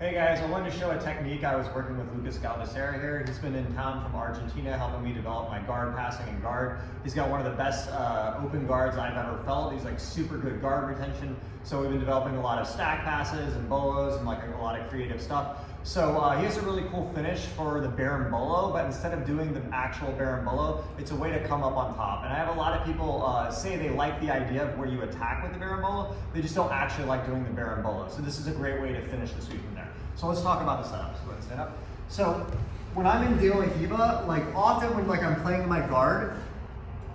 Hey guys, I wanted to show a technique. I was working with Lucas Galbusera here. He's been in town from Argentina helping me develop my guard passing and guard. He's got one of the best open guards I've ever felt. He's like super good guard retention. So we've been developing a lot of stack passes and bolos and like a lot of creative stuff. So he has a really cool finish for the berimbolo, but instead of doing the actual berimbolo, it's a way to come up on top. And I have a lot of people say they like the idea of where you attack with the berimbolo, they just don't actually like doing the berimbolo. So this is a great way to finish the sweep from there. So let's talk about the setup. So go ahead and stand up. So when I'm in De La Riva, like often when like I'm playing my guard,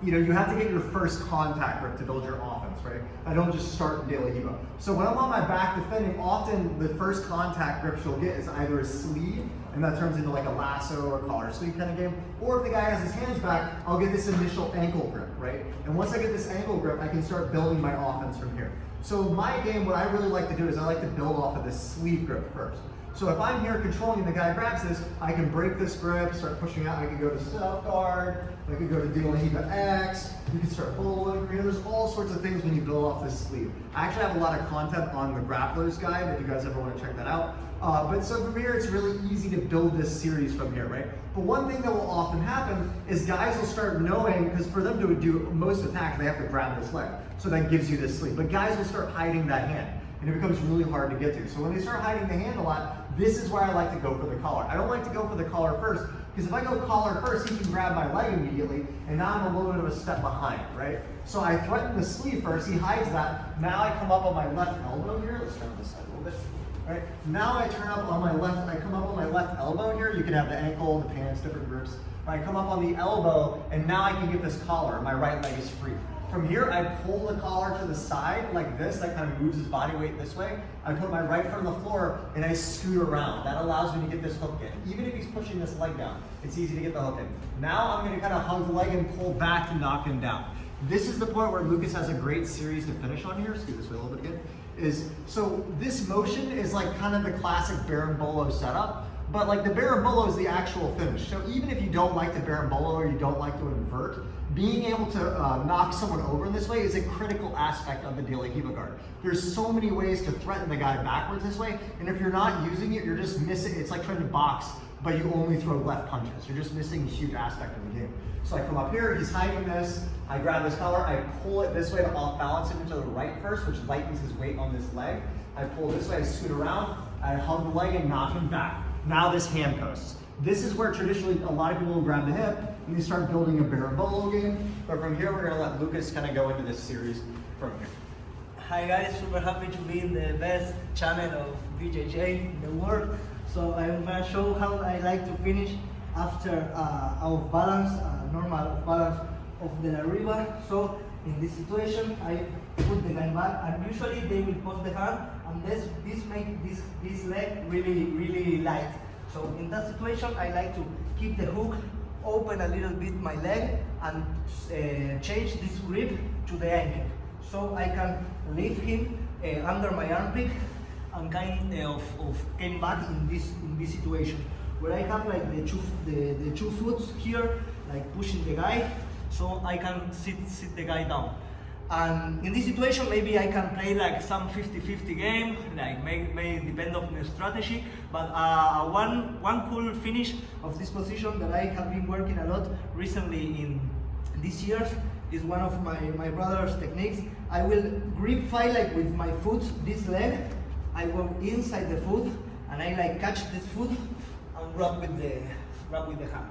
you know, you have to get your first contact grip to build your offense, right? I don't just start in De La Riva. So when I'm on my back defending, often the first contact grip you'll get is either a sleeve, and that turns into like a lasso or collar sleeve kind of game, or if the guy has his hands back, I'll get this initial ankle grip, right? And once I get this ankle grip, I can start building my offense from here. So my game, what I really like to do is I like to build off of this sleeve grip first. So if I'm here controlling and the guy grabs this, I can break this grip, start pushing out. I can go to self guard, I can go to De La Riva X, you can start bowling. You know, there's all sorts of things when you build off this sleeve. I actually have a lot of content on the Grapplers guide if you guys ever want to check that out. But so from here, it's really easy to build this series from here, right? But one thing that will often happen is guys will start knowing, because for them to do most attacks, they have to grab this leg. So that gives you this sleeve. But guys will start hiding that hand, and it becomes really hard to get to. So when they start hiding the hand a lot, this is where I like to go for the collar. I don't like to go for the collar first, because if I go collar first, he can grab my leg immediately, and now I'm a little bit of a step behind, right? So I threaten the sleeve first, he hides that. Now I come up on my left elbow here. Let's turn this side a little bit. Right? Now I turn up on my left, I come up on my left elbow here. You can have the ankle, the pants, different groups. I come up on the elbow, and now I can get this collar. My right leg is free. From here, I pull the collar to the side like this. That kind of moves his body weight this way. I put my right foot on the floor, and I scoot around. That allows me to get this hook in. Even if he's pushing this leg down, it's easy to get the hook in. Now I'm going to kind of hug the leg and pull back to knock him down. This is the point where Lucas has a great series to finish on here. Scoot this way a little bit again. So this motion is like kind of the classic berimbolo setup, but like the berimbolo is the actual finish. So even if you don't like the berimbolo or you don't like to invert, being able to knock someone over in this way is a critical aspect of the De La Riva guard. There's so many ways to threaten the guy backwards this way, and if you're not using it, you're just missing. It's like trying to box, but you only throw left punches. You're just missing a huge aspect of the game. So I come up here, he's hiding this, I grab this collar, I pull it this way to off balance him into the right first, which lightens his weight on this leg. I pull this way, I scoot around, I hug the leg and knock him back. Now this hand posts. This is where traditionally a lot of people will grab the hip and you start building a berimbolo game. But from here, we're gonna let Lucas kind of go into this series from here. Hi guys, super happy to be in the best channel of BJJ in the world. So I'm gonna show how I like to finish after off balance, normal off balance of De La Riva. So in this situation, I put the guy back, and usually they will post the hand, and this make this leg really light. So in that situation, I like to keep the hook, open a little bit my leg, and change this grip to the ankle. So I can leave him under my armpit and kind of came back in this situation where I have like the two foots here, like pushing the guy, so I can sit the guy down. And in this situation, maybe I can play like some 50-50 game, like may depend on the strategy, but one cool finish of this position that I have been working a lot recently in these years is one of my brother's techniques. I will grip fight like with my foot, this leg, I go inside the foot, and I like catch this foot and grab with the hand.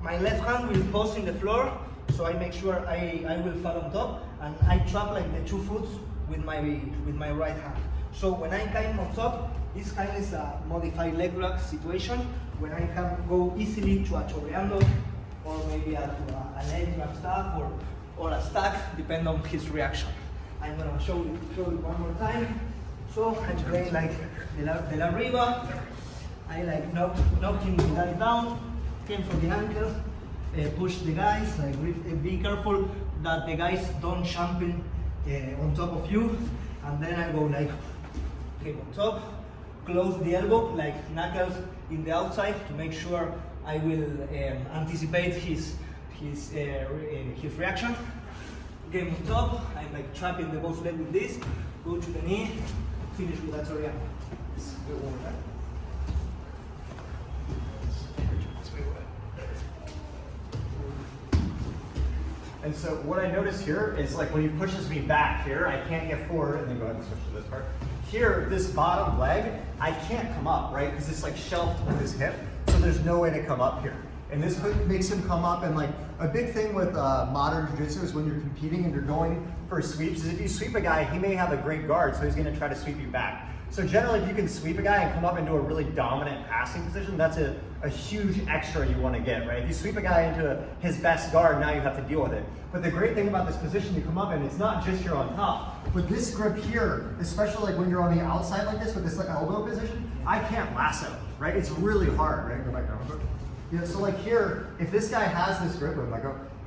My left hand will pose in the floor, so I make sure I will fall on top, and I trap like the two foots with my right hand. So when I climb on top, this kind is a modified leg lock situation when I can go easily to a chorreando or maybe a leg drag staff or a stack, depending on his reaction. I'm gonna show it one more time. So I'm playing like De La Riva. I like knock him the guy down, came for the ankle, push the guys, like be careful that the guys don't jump in on top of you, and then I go like okay, on top, close the elbow, like knuckles in the outside to make sure I will anticipate his reaction. Game on top, I'm like trapping the both leg with this, go to the knee, finish with that chorreando. Let's do one more time. And so what I notice here is like when he pushes me back here, I can't get forward, and then go ahead and switch to this part. Here, this bottom leg, I can't come up, right? Because it's like shelved with his hip, so there's no way to come up here. And this makes him come up, and like a big thing with modern jiu-jitsu is when you're competing and you're going for sweeps, is if you sweep a guy, he may have a great guard, so he's gonna try to sweep you back. So generally, if you can sweep a guy and come up into a really dominant passing position, that's a huge extra you want to get, right? If you sweep a guy into his best guard, now you have to deal with it. But the great thing about this position you come up in, it's not just you're on top. With this grip here, especially like when you're on the outside like this, with this like elbow position, I can't lasso, right? It's really hard, right? Go back down. Yeah, so like here, if this guy has this grip,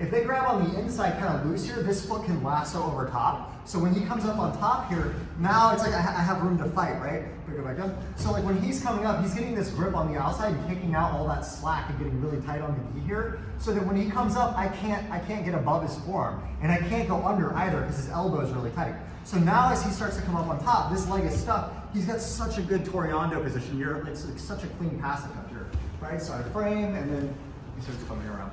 if they grab on the inside kind of loose here, this foot can lasso over top. So when he comes up on top here, now it's like I have room to fight, right? Go back down. So like when he's coming up, he's getting this grip on the outside and kicking out all that slack and getting really tight on the knee here. So that when he comes up, I can't get above his forearm, and I can't go under either because his elbow is really tight. So now as he starts to come up on top, this leg is stuck. He's got such a good Toriando position. It's like such a clean passage up here, right? So I frame, and then he starts coming around.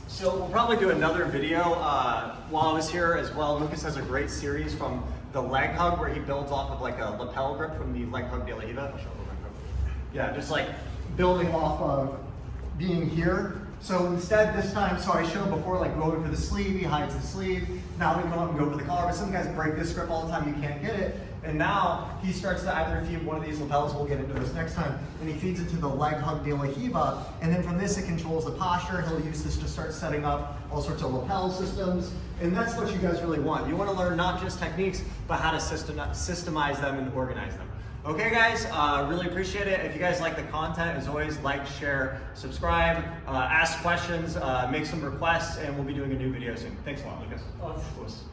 So we'll probably do another video while I was here as well. Lucas has a great series from the leg hug where he builds off of like a lapel grip from the leg hug de la Riva. Yeah, just like building off of being here. So instead this time, so I showed before like going for the sleeve, he hides the sleeve. Now we come up and go for the collar, but some guys break this grip all the time, you can't get it. And now he starts to either feed one of these lapels, we'll get into this next time, and he feeds it to the leg hug de la Riva, and then from this it controls the posture. He'll use this to start setting up all sorts of lapel systems, and that's what you guys really want. You want to learn not just techniques, but how to systemize them and organize them. Okay guys, really appreciate it. If you guys like the content, as always, like, share, subscribe, ask questions, make some requests, and we'll be doing a new video soon. Thanks a lot, Lucas. Of course.